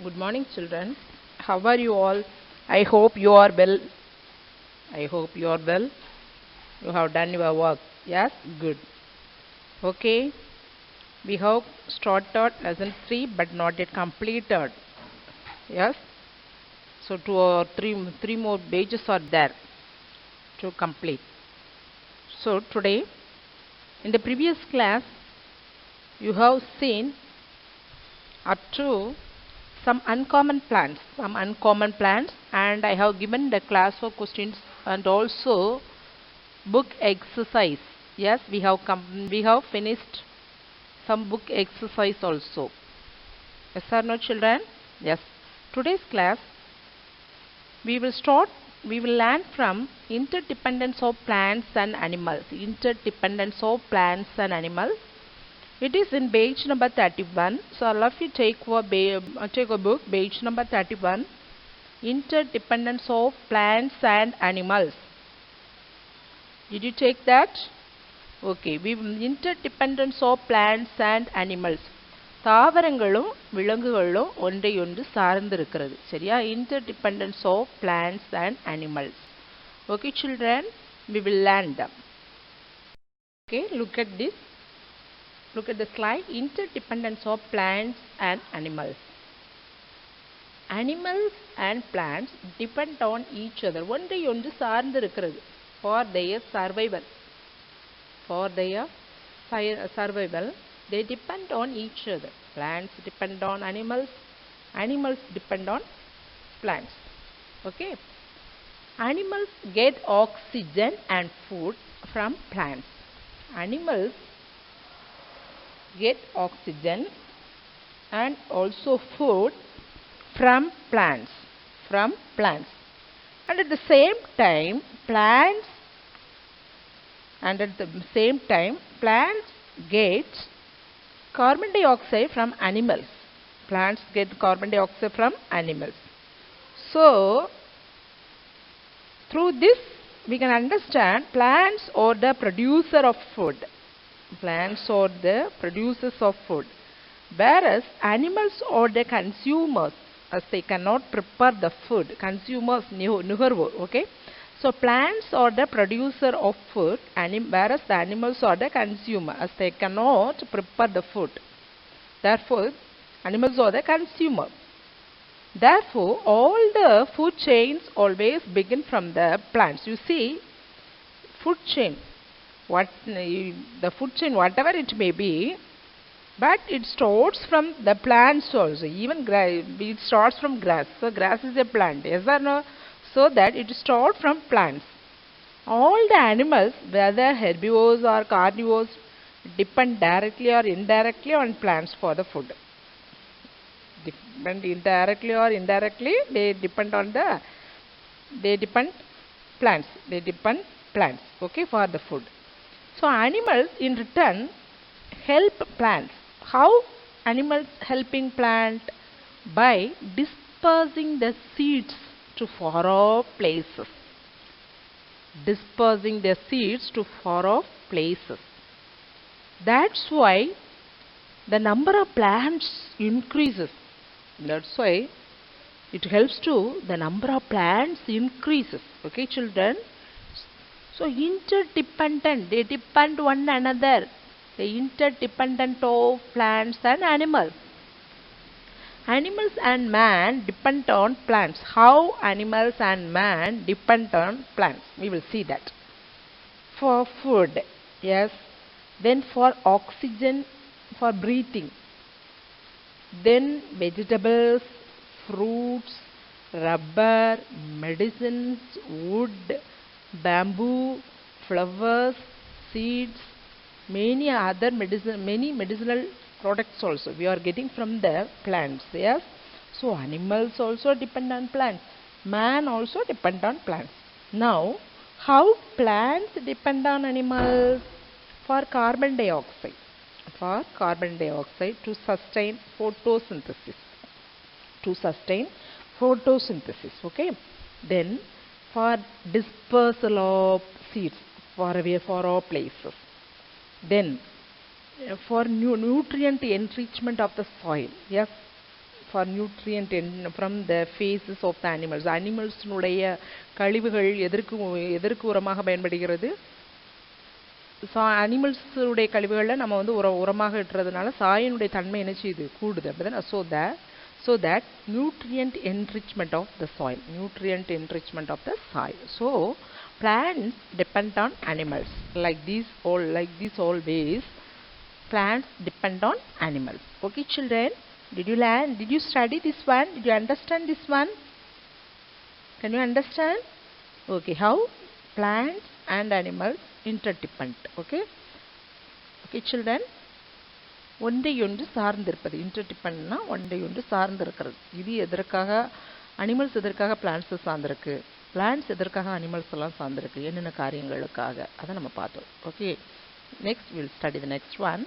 Good morning, children. How are you all? I hope you are well. I hope you are well. You have done your work. Yes? Good. Okay. We have started lesson 3 but not yet completed. Yes? So, three more pages are there to complete. So, today, in the previous class, you have seen up to some uncommon plants, and I have given the class for questions and also book exercise. Yes, we have finished some book exercise also. Yes or no, children? Yes. Today's class we will learn from interdependence of plants and animals. Interdependence of plants and animals. It is in page number 31. So all of you take a book, page number 31. Interdependence of plants and animals. Did you take that? Okay. Interdependence of plants and animals. தாவரங்களும் விலங்குகளும் ஒன்றையொன்று சார்ந்து இருக்கிறது. சரியா? Interdependence of plants and animals. Okay, children, we will learn them. Okay, look at this. Look at the slide. Interdependence of plants and animals. Animals and plants depend on each other. ஒன்றையொன்று சார்ந்து இருக்கிறது. For their survival. For their survival, they depend on each other. Plants depend on animals. Animals depend on plants. Okay. Animals get oxygen and food from plants. Animals get oxygen and also food from plants. And at the same time, plants get carbon dioxide from animals. Plants get carbon dioxide from animals. So, through this we can understand plants are the producer of food. Plants are the producers of food. Whereas animals are the consumers, as they cannot prepare the food. Consumers, nugarvor. Okay. So plants are the producer of food, whereas the animals are the consumer, as they cannot prepare the food. Therefore, animals are the consumer. Therefore, all the food chains always begin from the plants. You see, food chain, the food chain, whatever it may be, but it starts from the plants also. Even it starts from grass. So grass is a plant. Yes or no? So that it starts from plants. All the animals, whether herbivores or carnivores, depend directly or indirectly on plants for the food. Directly or indirectly, they depend plants. Okay, for the food. So animals in return help plants. How animals helping plant? By dispersing the seeds to far off places. Dispersing their seeds to far off places. That's why the number of plants increases. That's why it helps to the number of plants increases. Okay, children? So interdependent, they depend one another. The interdependent of plants and animals. Animals and man depend on plants. How animals and man depend on plants? We will see that. For food, yes. Then for oxygen, for breathing. Then vegetables, fruits, rubber, medicines, wood, bamboo, flowers, seeds, many medicinal products also we are getting from the plants. Yes. So animals also depend on plants. Man also depend on plants. Now, how plants depend on animals? For carbon dioxide. For carbon dioxide to sustain photosynthesis. Okay. Then for dispersal of seeds far away for all places. Then for nutrient enrichment of the soil. Yes, for nutrient from the faces of the animals. அனிமல்ஸ்னுடைய கழிவுகள் எதற்கு உரமாக பயன்படுகிறது? அனிமல்ஸுடைய கழிவுகளில் நம்ம வந்து உரமாக இட்டுறதுனால சாயினுடைய தன்மை என்ன செய்யுது? கூடுது. அப்படிதான். So that nutrient enrichment of the soil. So plants depend on animals. Like these all ways, plants depend on animals. Okay, children, did you learn? Did you study this one? Did you understand this one? Can you understand? Okay, how plants and animals interdepend. Okay, children, ஒன்றையொன்று சார்ந்திருப்பது. இன்டர்டிபெண்ட்னா ஒன்றையொன்று சார்ந்திருக்கிறது. இது எதற்காக? Animals எதற்காக பிளான்ட்ஸை சார்ந்திருக்கு, plants எதற்காக animals எல்லாம் சார்ந்திருக்கு, என்னென்ன காரியங்களுக்காக, அதை நம்ம பார்த்தோம். Okay, next will study the next one.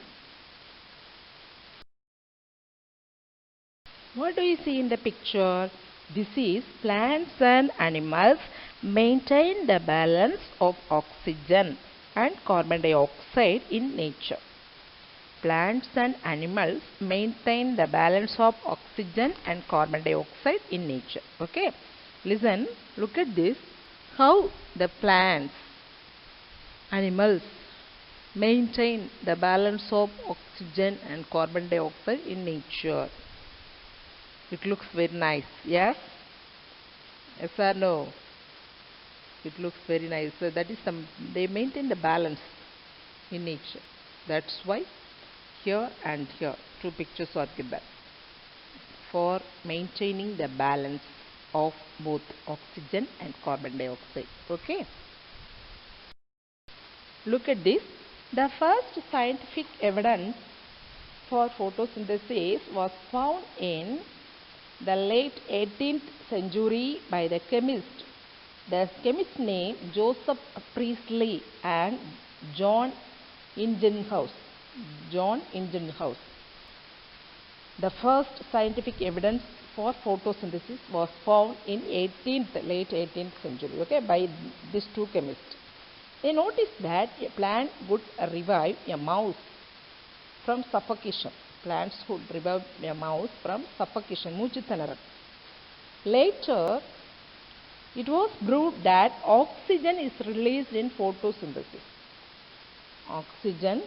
What do you see in the picture? This is plants and animals maintain the balance of oxygen and carbon dioxide in nature. Plants and animals maintain the balance of oxygen and carbon dioxide in nature. Okay, listen, look at this. How the plants, animals maintain the balance of oxygen and carbon dioxide in nature. It looks very nice. Yes? Yes or no? It looks very nice. So that is they maintain the balance in nature. That's why here and here two pictures are given for maintaining the balance of both oxygen and carbon dioxide. Okay, look at this. The first scientific evidence for photosynthesis was found in the late 18th century by the chemist. The chemist's name Joseph Priestley and John Ingenhousz. The first scientific evidence for photosynthesis was found in late 18th century. Okay, by these two chemists. They noticed that a plant would revive a mouse from suffocation. Plants would revive a mouse from suffocation. மூச்சுத்திணறல். Later, it was proved that oxygen is released in photosynthesis. Oxygen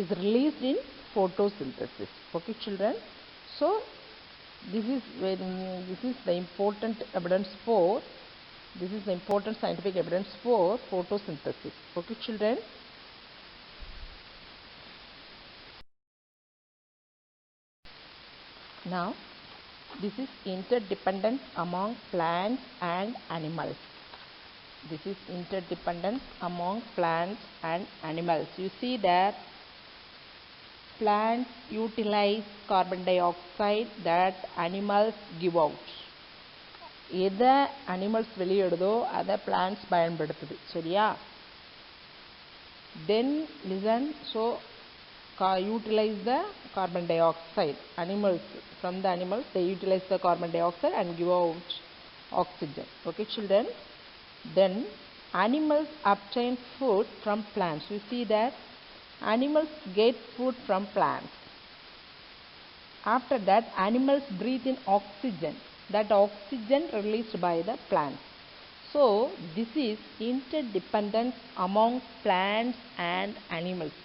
is released in photosynthesis. Okay, children. So this is the important scientific evidence for photosynthesis. Okay, children. Now this is interdependence among plants and animals. This is interdependence among plants and animals. You see that plants utilize carbon dioxide that animals give out. எதை animals வெளியிடுதோ அதை plants பயன்படுத்துது. சரியா? Then listen. So utilize the carbon dioxide. From the animals they utilize the carbon dioxide and give out oxygen. Okay, children. Then animals obtain food from plants. You see that animals get food from plants. After that, animals breathe in oxygen. That oxygen released by the plants. So this is interdependence among plants and animals.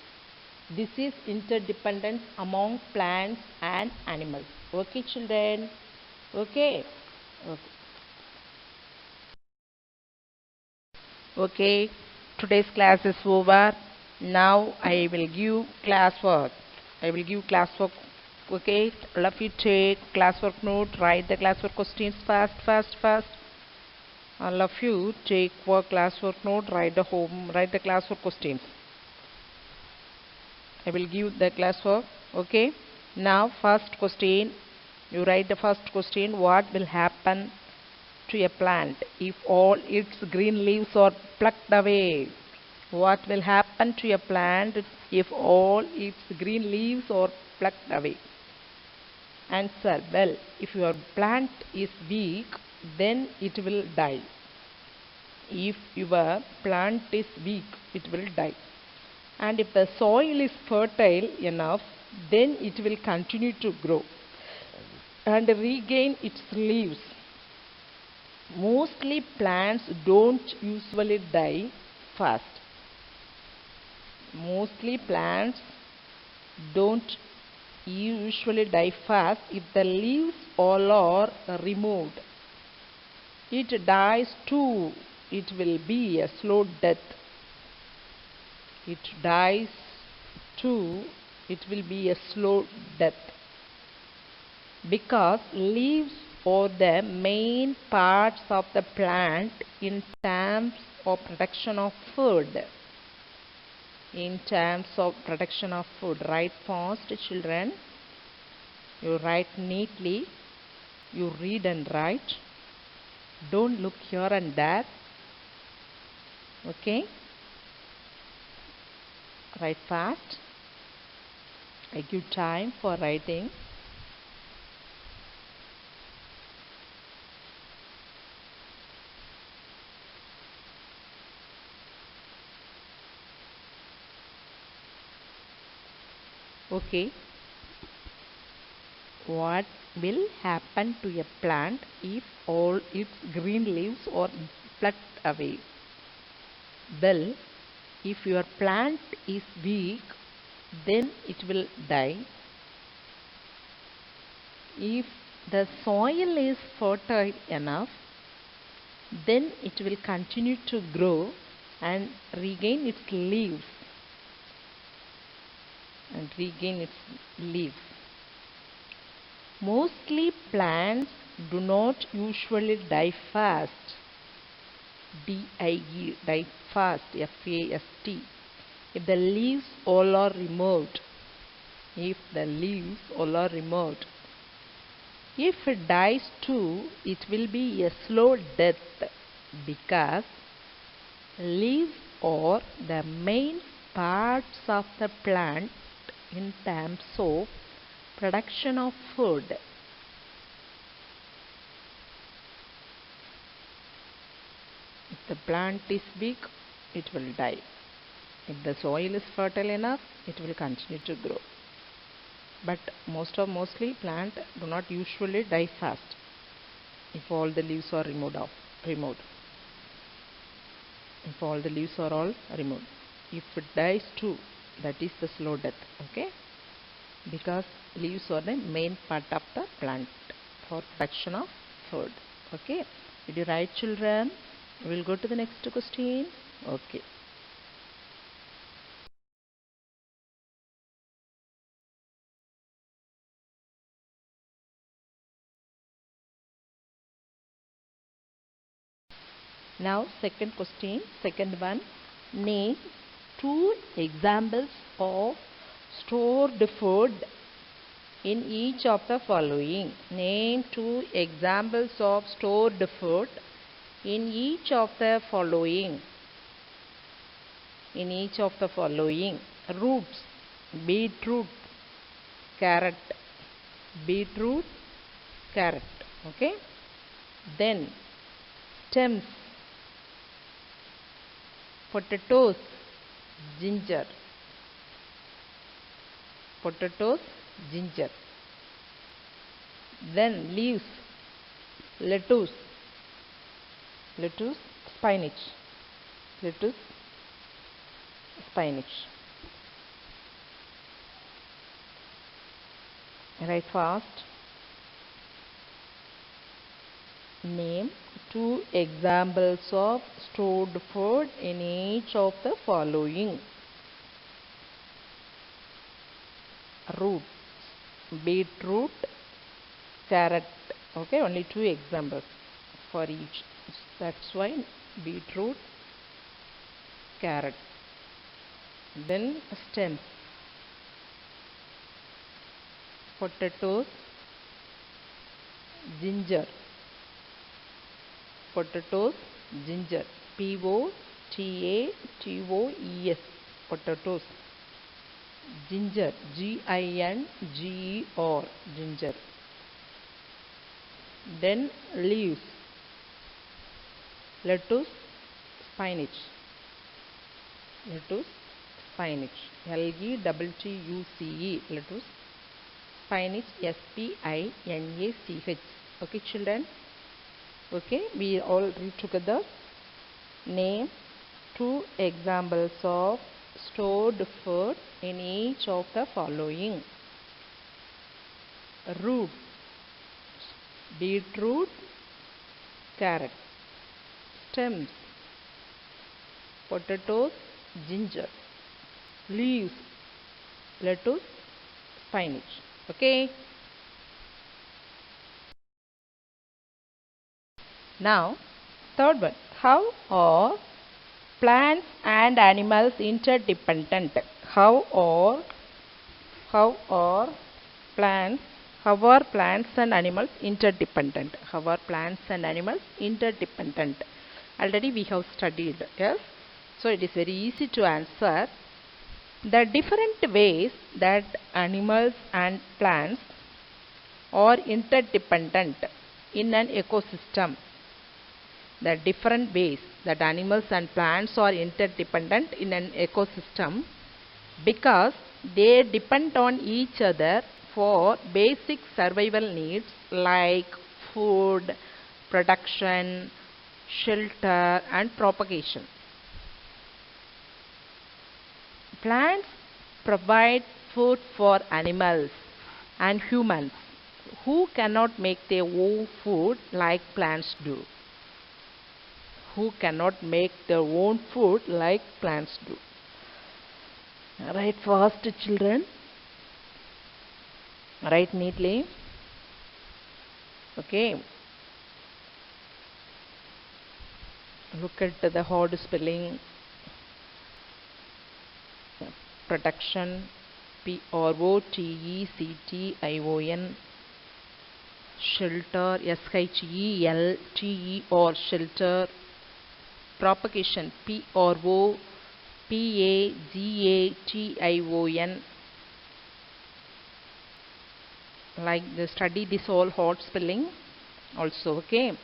This is interdependence among plants and animals. Okay, children? Okay. Okay, today's class is over. Now I will give classwork. Okay, all of you take classwork note, write the classwork questions fast. All of you take classwork note, write the classwork questions. I will give the classwork. Okay, now first question, you write the first question. What will happen to a plant if all its green leaves are plucked away? What will happen to a plant if all its green leaves are plucked away? Answer. Well, if your plant is weak, then it will die. If your plant is weak, it will die. And if the soil is fertile enough, then it will continue to grow and regain its leaves. Mostly plants don't usually die fast. Mostly plants don't usually die fast if the leaves all are removed. It dies too. It will be a slow death. It dies too. It will be a slow death. Because leaves are the main parts of the plant in terms of production of food. In terms of production of food. Write fast, children. You write neatly. You read and write. Don't look here and there. Okay? Write fast. I give time for writing. Okay. What will happen to a plant if all its green leaves are plucked away? Well, if your plant is weak, then it will die. If the soil is fertile enough, then it will continue to grow and regain its leaves. Mostly plants do not usually die fast. D-I-E, die fast, F-A-S-T. If the leaves all are removed. If it dies too, it will be a slow death because leaves are the main parts of the plant in terms of production of food. If the plant is weak, it will die. If the soil is fertile enough, it will continue to grow. But mostly plants do not usually die fast if all the leaves are removed. If all the leaves are all removed. If it dies too, that is the slow death. Okay? Because leaves are the main part of the plant for production of food. Okay? Did you write, children? We will go to the next question. Okay. Now second question, second one. Name two examples of stored food in each of the following. Name two examples of stored food in each of the following. Roots, beetroot, carrot. Okay. Then stems, potatoes, ginger. Then leaves, lettuce, spinach. Write fast. Name two examples of stored food in each of the following. Roots, beetroot, carrot. Okay, only two examples for each. That's why beetroot, carrot. Then stems, potatoes, ginger. P-O-T-A-T-O-E-S. Potatoes. Ginger, G-I-N-G-E-R, ginger. Then leaves, lettuce, spinach. spinach. Lettuce. Lettuce. Spinach. Spinach. Okay, children. Okay, we all read together. Name 2 examples of stored food in each of the following. Root, beetroot, carrot. Stems, potatoes, ginger. Leaves, lettuce, spinach. Okay. Now, third one. How are plants and animals interdependent? How are plants and animals interdependent? How are plants and animals interdependent? Already we have studied, yes? So it is very easy to answer. The different ways that animals and plants are interdependent in an ecosystem. The different ways that animals and plants are interdependent in an ecosystem because they depend on each other for basic survival needs like food, production, shelter and propagation. Plants provide food for animals and humans who cannot make their own food like plants do. Who cannot make their own food like plants do. Write fast, children. Write neatly. Okay. Look at the hard spelling. Production, PROTECTION. Shelter, SHELTER, shelter. Propagation, PROPAGATION. Like the study this all hard spelling also. Okay.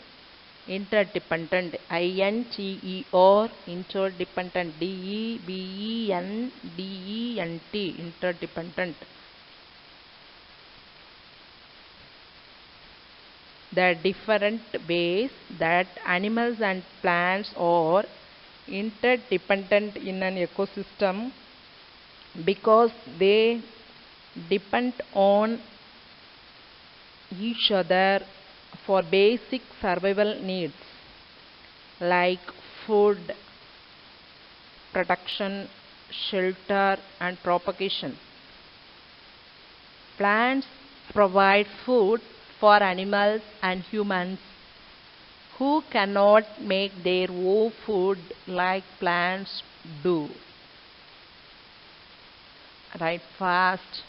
Interdependent, INTER, interdependent, DEPENDENT, interdependent. The different ways that animals and plants are interdependent in an ecosystem because they depend on each other for basic survival needs like food, production, shelter and propagation. Plants provide food for animals and humans who cannot make their own food like plants do. Write fast.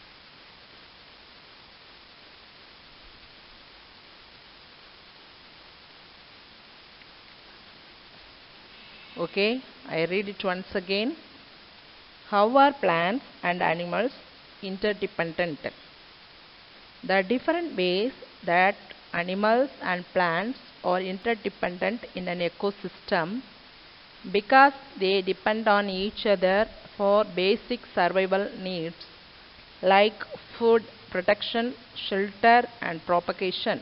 Okay, I read it once again. How are plants and animals interdependent? The different ways that animals and plants are interdependent in an ecosystem because they depend on each other for basic survival needs like food, protection, shelter and propagation.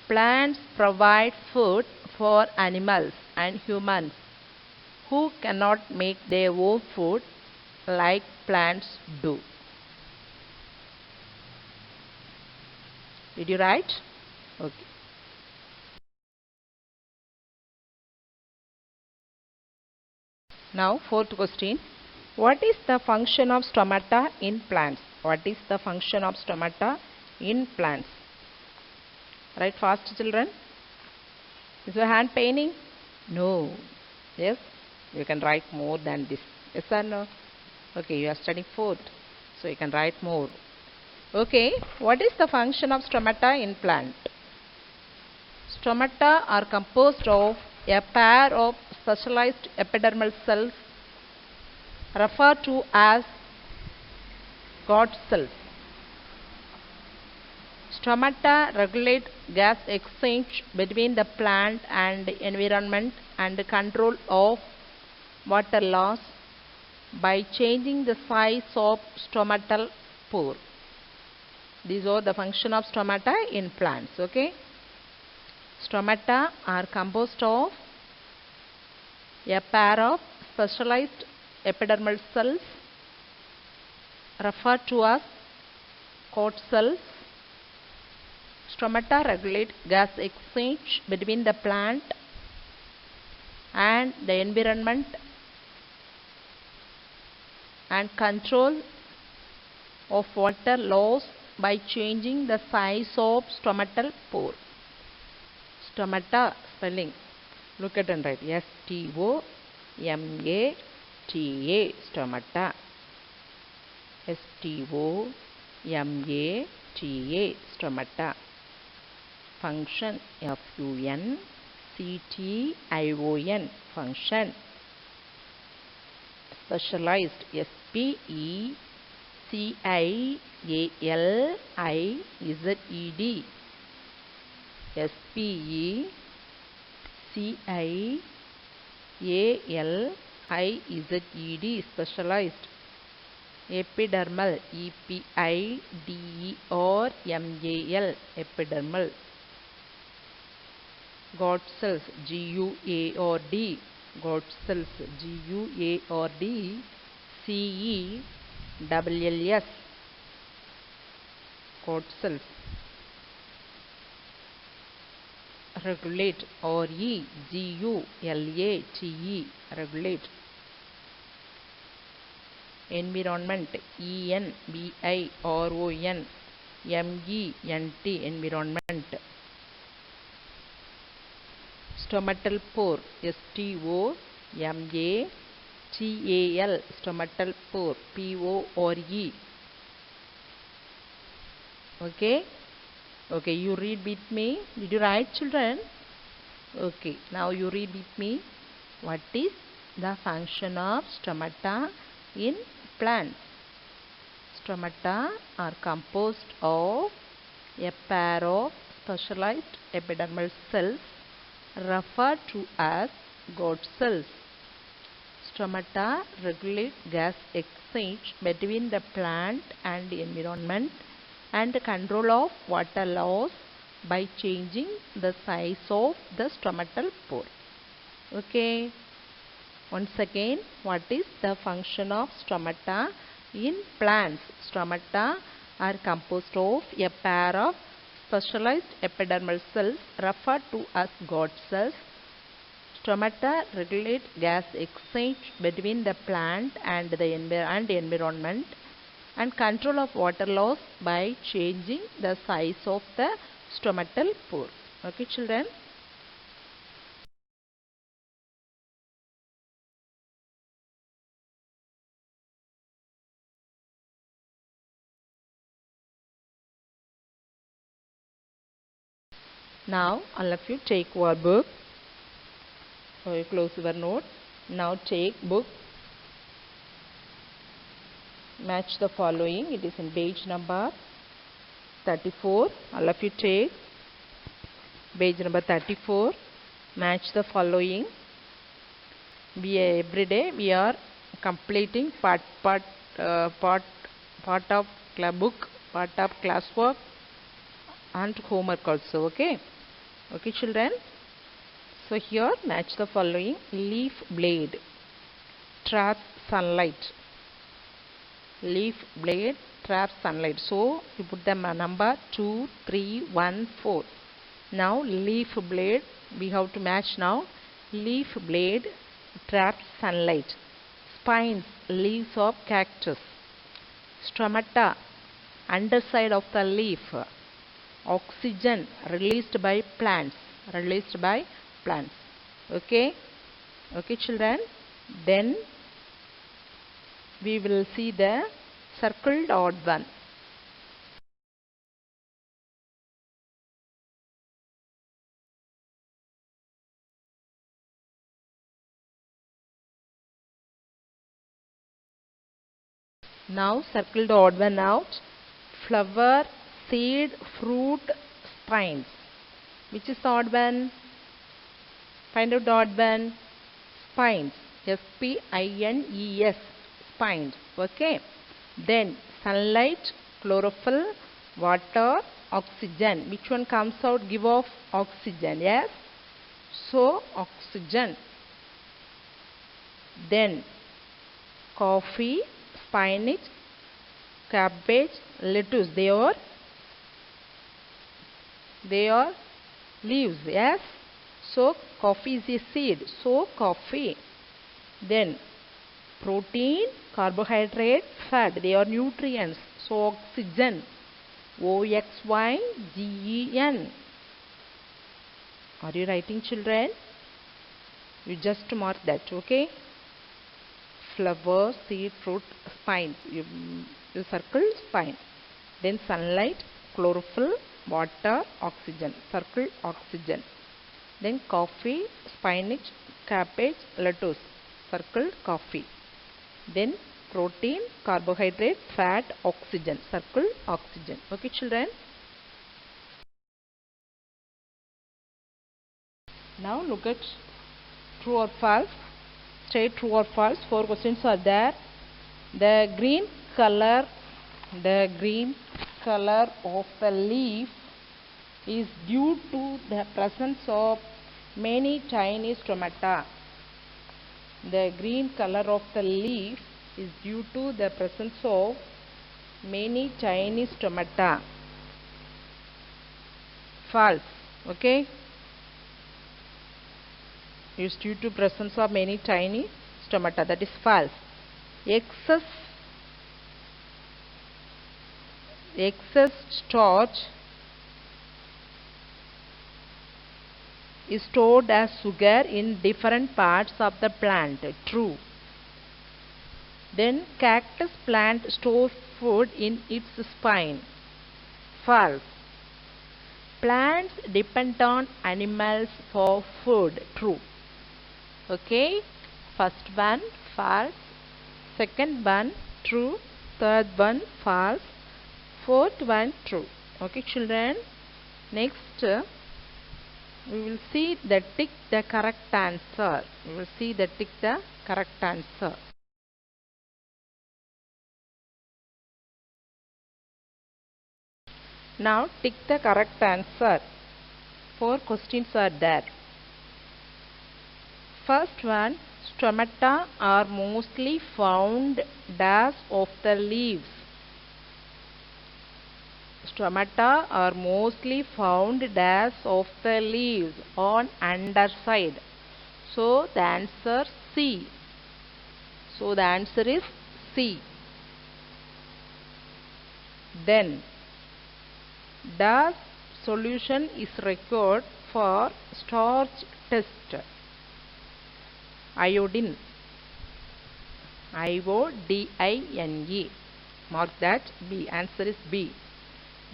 Plants provide food for animals and humans who cannot make their own food like plants do. Did you write? Okay. Now, fourth question. What is the function of stomata in plants? What is the function of stomata in plants? Write fast, children. Is your hand paining? No. Yes? You can write more than this. Yes or no? Okay, you are studying fourth. So you can write more. Okay, what is the function of stomata in plant? Stomata are composed of a pair of specialized epidermal cells referred to as God's cells. Stomata regulate gas exchange between the plant and environment and control of water loss, by changing the size of stomatal pore. These are the function of stomata in plants. Okay. Stomata are composed of a pair of specialized epidermal cells referred to as coat cells. Stomata regulate gas exchange between the plant and the environment and control of water loss by changing the size of stomatal pore. Stomata spelling. Look at and write STOMATA. Stomata. STOMATA. Stomata. Function FUNCTION. Function. Specialized SPECIALIZED. SPECIALIZED. Specialized. Epidermal. EPIDERMAL. Epidermal. Gout cells. GUARD. Gout cells. GUARD. CELLS. Gout cells. Regulate. REGULATE. Regulate. Environment. ENVIRONMENT. Environment. Stomatal pore. STOMATAL. Stomatal pore. PORE. Okay. Okay, you read with me. Did you write, children? Okay, now you read with me. What is the function of stomata in plants? Stomata are composed of a pair of specialized epidermal cells referred to as Gout cells. Stomata regulate gas exchange between the plant and the environment and control of water loss by changing the size of the stomatal pore. Okay. Once again, what is the function of stomata in plants? Stomata are composed of a pair of specialized epidermal cells referred to as Gout cells. Stomata regulate gas exchange between the plant and the environment and control of water loss by changing the size of the stomatal pore. Okay, children? Now, all of you take your book. So, you close your note. Now, take book. Match the following. It is in page number 34. All of you take page number 34. Match the following. Every day we are completing part of book, part of classwork and homework also. Okay. Okay, children. So here match the following. Leaf blade traps sunlight. Leaf blade traps sunlight. So you put the number 2, 3, 1, 4. Now leaf blade we have to match now. Leaf blade traps sunlight. Spines, leaves of cactus. Stomata, underside of the leaf. Oxygen released by plants. Okay. Okay, children. Then we will see the circled odd one. Now circle the odd one out. Flower, seed, fruit, spines. Which is the odd one? Find out the odd one. Spines. SPINES. spines. Okay. Then sunlight, chlorophyll, water, oxygen. Which one comes out? Give off oxygen. Yes. So oxygen. Then coffee, spinach, cabbage, lettuce. They are leaves. Yes. So coffee is a seed. So coffee. Then protein, carbohydrate, fat. They are nutrients. So oxygen. OXYGEN. Are you writing, children? You just mark that. Okay. Flower, seed, fruit, spine. You circle spine. Then sunlight, chlorophyll, water, oxygen. Circle oxygen. Then coffee, spinach, cabbage, lettuce. Circle coffee. Then protein, carbohydrate, fat, oxygen. Circle oxygen. Okay, children? Now look at true or false. State true or false. 4 questions are there. The green color of the leaf is due to the presence of many tiny stomata. The green color of the leaf is due to the presence of many tiny stomata. False. Okay. Is due to presence of many tiny stomata. That is false. Excess starch is stored as sugar in different parts of the plant. True. Then cactus plant stores food in its spine. False. Plants depend on animals for food. True. Okay. First one false. Second one true. Third one false. Fourth one true. Okay, children. Next, we will see the tick the correct answer. We will see the tick the correct answer. Now tick the correct answer. 4 questions are there. First one, stomata are mostly found dash of the leaves. Stomata are mostly found dash of the leaves on underside. So the answer C. So the answer is C. Then the solution is required for starch test. Iodine. IODINE. Mark that B. Answer is B.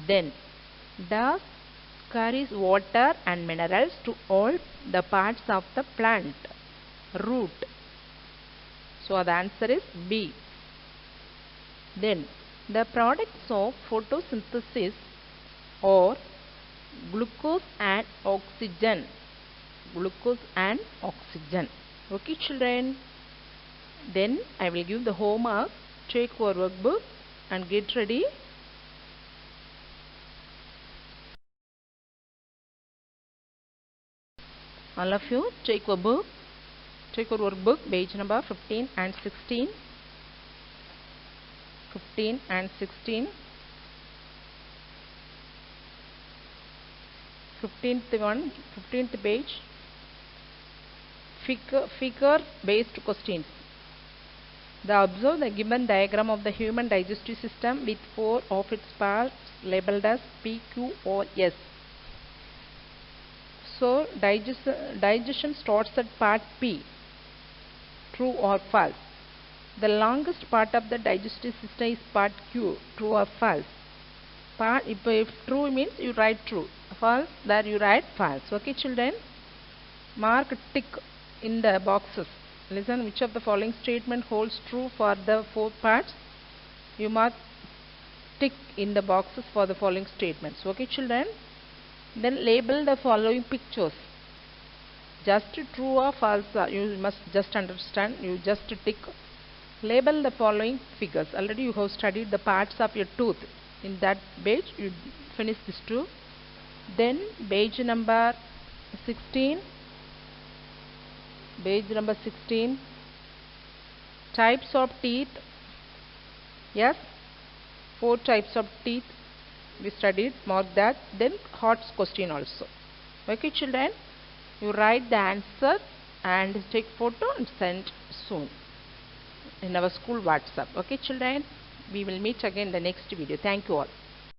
Then the carries water and minerals to all the parts of the plant. Root. So the answer is B. Then the products of photosynthesis are glucose and oxygen. Glucose and oxygen. Okay, children. Then I will give the homework. Take your workbook and get ready. All of you take your book. Take your workbook, page number 15 and 16. 15 and 16. 15th page. Figure based questions. Observe the given diagram of the human digestive system with 4 of its parts labeled as P, Q or S. So digestion starts at part P. True or false? The longest part of the digestive system is part Q. True or false? If true means you write true. False, there you write false. Okay, children? Mark tick in the boxes. Listen, which of the following statement holds true for the 4 parts? You mark tick in the boxes for the following statements. Okay, children? Then label the following pictures. Just true or false, you must just understand. You just tick Label the following figures. Already you have studied the parts of your tooth. In that page you finish this two. Then page number 16. Page number 16. Types of teeth. Yes, 4 types of teeth we studied. Mark that. Then HOTS question also. Okay children, you write the answer and take photo and send soon in our school WhatsApp. Okay children, we will meet again in the next video. Thank you all.